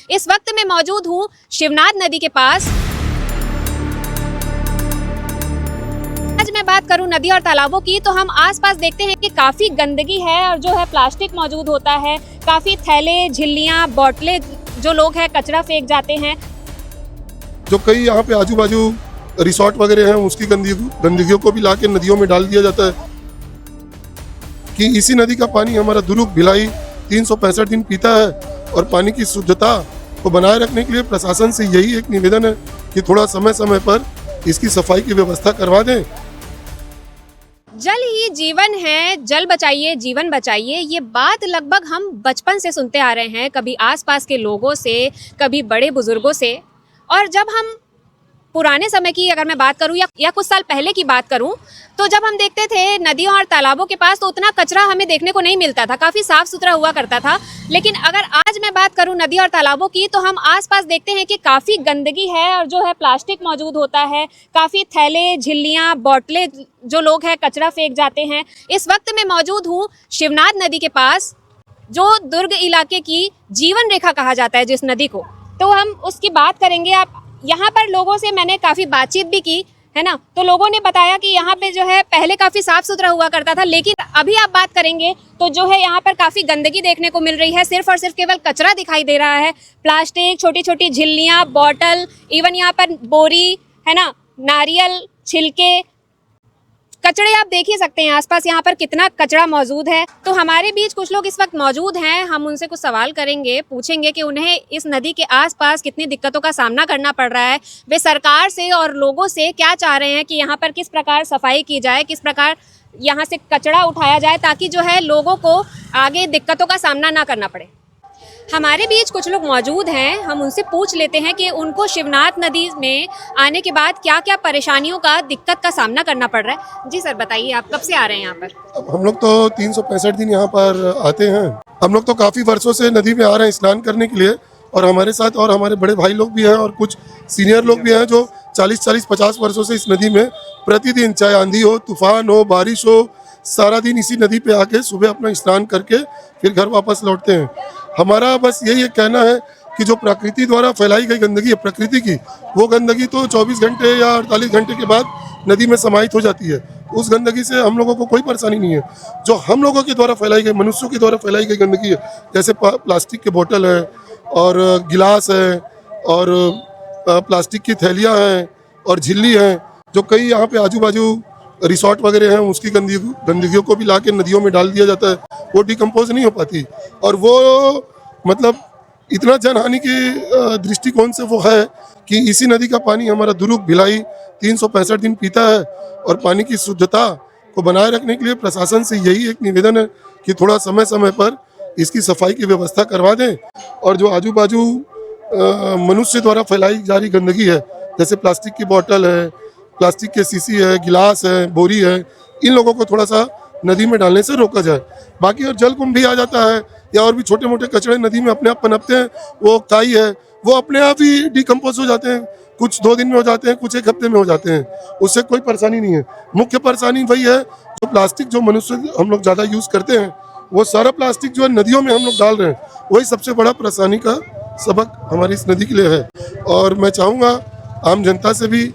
इस वक्त मैं मौजूद हूँ शिवनाथ नदी के पास। आज मैं बात करूं नदी और तालाबों की तो हम आसपास देखते हैं कि काफ़ी गंदगी है और जो है प्लास्टिक मौजूद होता है, काफ़ी थैले, झिल्लियाँ, बोतलें जो लोग हैं कचरा फेंक जाते हैं। जो कई यहाँ पे आजू बाजू रिसोर्ट वगैरह हैं उसकी गंदगियों को भी ला के नदियों में डाल दिया जाता है कि इसी नदी का पानी हमारा दुरुग भिलाई 365 दिन पीता है। और पानी की शुद्धता को बनाए रखने के लिए प्रशासन से यही एक निवेदन है कि थोड़ा समय समय पर इसकी सफाई की व्यवस्था करवा दें। जल ही जीवन है, जल बचाइए जीवन बचाइए, ये बात लगभग हम बचपन से सुनते आ रहे हैं, कभी आसपास के लोगों से, कभी बड़े बुजुर्गों से। और जब हम पुराने समय की अगर मैं बात करूं या कुछ साल पहले की बात करूं तो जब हम देखते थे नदियों और तालाबों के पास तो उतना कचरा हमें देखने को नहीं मिलता था, काफ़ी साफ सुथरा हुआ करता था। लेकिन अगर आज मैं बात करूं नदी और तालाबों की तो हम आसपास देखते हैं कि काफ़ी गंदगी है और जो है प्लास्टिक मौजूद होता है, काफ़ी थैले, झिल्लियाँ, बोतलें जो लोग हैं कचरा फेंक जाते हैं। इस वक्त मैं मौजूद हूँ शिवनाथ नदी के पास, जो दुर्ग इलाके की जीवन रेखा कहा जाता है जिस नदी को, तो हम उसकी बात करेंगे। आप यहाँ पर लोगों से मैंने काफ़ी बातचीत भी की है ना, तो लोगों ने बताया कि यहाँ पे जो है पहले काफ़ी साफ सुथरा हुआ करता था, लेकिन अभी आप बात करेंगे तो जो है यहाँ पर काफ़ी गंदगी देखने को मिल रही है। सिर्फ और सिर्फ केवल कचरा दिखाई दे रहा है, प्लास्टिक, छोटी छोटी झिल्लियाँ, बॉटल, इवन यहाँ पर बोरी है ना, नारियल छिलके, कचड़े आप देख ही सकते हैं आसपास यहाँ पर कितना कचरा मौजूद है। तो हमारे बीच कुछ लोग इस वक्त मौजूद हैं, हम उनसे कुछ सवाल करेंगे, पूछेंगे कि उन्हें इस नदी के आसपास कितनी दिक्कतों का सामना करना पड़ रहा है, वे सरकार से और लोगों से क्या चाह रहे हैं कि यहाँ पर किस प्रकार सफाई की जाए, किस प्रकार यहाँ से कचरा उठाया जाए ताकि जो है लोगों को आगे दिक्कतों का सामना ना करना पड़े। हमारे बीच कुछ लोग मौजूद हैं, हम उनसे पूछ लेते हैं कि उनको शिवनाथ नदी में आने के बाद क्या क्या परेशानियों का, दिक्कत का सामना करना पड़ रहा है। जी सर बताइए, आप कब से आ रहे हैं यहाँ पर? हम लोग तो 365 दिन यहाँ पर आते हैं। हम लोग तो काफ़ी वर्षों से नदी में आ रहे हैं स्नान करने के लिए, और हमारे साथ और हमारे बड़े भाई लोग भी हैं और कुछ सीनियर लोग भी हैं जो 40-50 वर्षों से इस नदी में प्रतिदिन, चाहे आंधी हो, तूफान हो, बारिश हो, सारा दिन इसी नदी पे आके सुबह अपना स्नान करके फिर घर वापस लौटते हैं। हमारा बस यही एक कहना है कि जो प्रकृति द्वारा फैलाई गई गंदगी है प्रकृति की, वो गंदगी तो 24 घंटे या 48 घंटे के बाद नदी में समाहित हो जाती है। उस गंदगी से हम लोगों को कोई परेशानी नहीं है। जो हम लोगों के द्वारा फैलाई गई, मनुष्यों के द्वारा फैलाई गई गंदगी है, जैसे प्लास्टिक के बोतल है और गिलास है और प्लास्टिक की थैलियाँ हैं और झिल्ली हैं, जो कई यहाँ पे आजू बाजू रिसोर्ट वगैरह हैं उसकी गंदगियों को भी ला के नदियों में डाल दिया जाता है। वो डिकम्पोज नहीं हो पाती और वो मतलब इतना जनहानि के दृष्टिकोण से वो है कि इसी नदी का पानी हमारा दुरुग भिलाई 365 दिन पीता है। और पानी की शुद्धता को बनाए रखने के लिए प्रशासन से यही एक निवेदन है कि थोड़ा समय समय पर इसकी सफाई की व्यवस्था करवा दें। और जो आजू बाजू मनुष्य द्वारा फैलाई जा रही गंदगी है, जैसे प्लास्टिक की बोतल है, प्लास्टिक के शीशी है, गिलास है, बोरी है, इन लोगों को थोड़ा सा नदी में डालने से रोका जाए। बाकी और जल कुंभ भी आ जाता है या और भी छोटे मोटे कचड़े नदी में अपने आप पनपते हैं, वो काई है, वो अपने आप ही डिकम्पोज हो जाते हैं, कुछ 2 दिन में हो जाते हैं, कुछ 1 हफ्ते में हो जाते हैं, उससे कोई परेशानी नहीं है। मुख्य परेशानी वही है जो प्लास्टिक जो मनुष्य हम लोग ज़्यादा यूज़ करते हैं, वो सारा प्लास्टिक जो है नदियों में हम लोग डाल रहे हैं, वही सबसे बड़ा परेशानी का सबक हमारी इस नदी के लिए है। और मैं चाहूँगा आम जनता से भी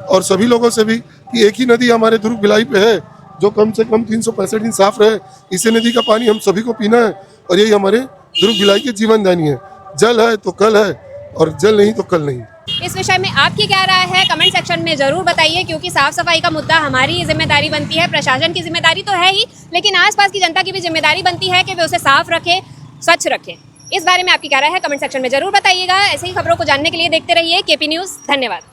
और सभी लोगों से भी कि एक ही नदी हमारे दुर्ग भिलाई पे है जो कम से कम 365 दिन साफ रहे। इसी नदी का पानी हम सभी को पीना है और यही हमारे दुर्ग भिलाई की जीवन दानी है। जल है तो कल है और जल नहीं तो कल नहीं। इस विषय में आपकी क्या राय है कमेंट सेक्शन में ज़रूर बताइए, क्योंकि साफ सफाई का मुद्दा हमारी जिम्मेदारी बनती है, प्रशासन की जिम्मेदारी तो है ही, लेकिन आसपास की जनता की भी जिम्मेदारी बनती है कि वे उसे साफ रखें, स्वच्छ रखें। इस बारे में आपकी क्या राय है कमेंट सेक्शन में ज़रूर बताइएगा। ऐसे ही खबरों को जानने के लिए देखते रहिए KP न्यूज़। धन्यवाद।